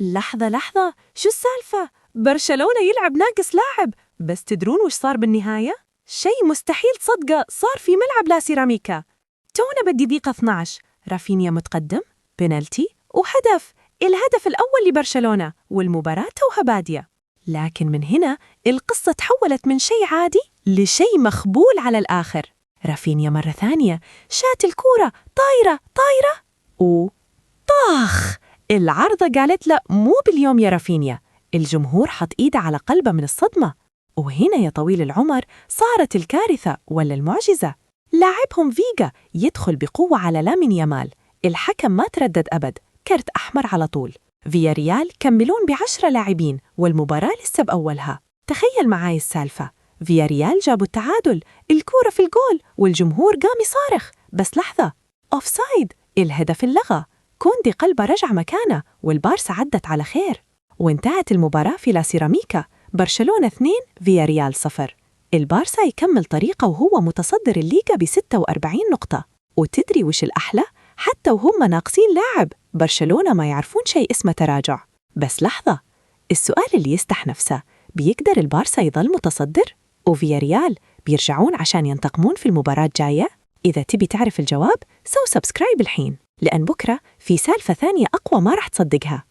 لحظة لحظة، شو السالفة؟ برشلونة يلعب ناقص لاعب، بس تدرون وش صار بالنهاية؟ شيء مستحيل تصدقه صار في ملعب لا سيراميكا. تونا بدي دقيقة 12 رافينيا متقدم، بنالتي وهدف، الهدف الأول لبرشلونة والمباراة توها بادية. لكن من هنا القصة تحولت من شيء عادي لشيء مخبول على الآخر. رافينيا مرة ثانية شات الكورة طايرة طاخ، العارضة قالت له مو باليوم يا رافينيا. الجمهور حط إيده على قلبه من الصدمة. وهنا يا طويل العمر صارت الكارثة ولا المعجزة. لاعبهم فيجا يدخل بقوة على لامين يامال، الحكم ما تردد أبد، كرت أحمر على طول. فياريال كملون ب10 لاعبين والمباراة لسه بأولها. تخيل معاي السالفة، فياريال جابوا التعادل، الكورة في الجول والجمهور قام يصارخ، بس لحظة، أوفسايد، الهدف اللغة. كوندي قلبه رجع مكانه والبارسا عدت على خير. وانتهت المباراة في لا سيراميكا، برشلونة 2 فياريال 0. البارسا يكمل طريقه وهو متصدر الليغا ب46 نقطة. وتدري وش الأحلى؟ حتى وهم ناقصين لاعب برشلونة ما يعرفون شيء اسمه تراجع. بس لحظة، السؤال اللي يستح نفسه، بيقدر البارسا يظل متصدر؟ وفياريال بيرجعون عشان ينتقمون في المباراة الجاية؟ إذا تبي تعرف الجواب سو سبسكرايب الحين، لأن بكرة في سالفة ثانية أقوى ما رح تصدقها.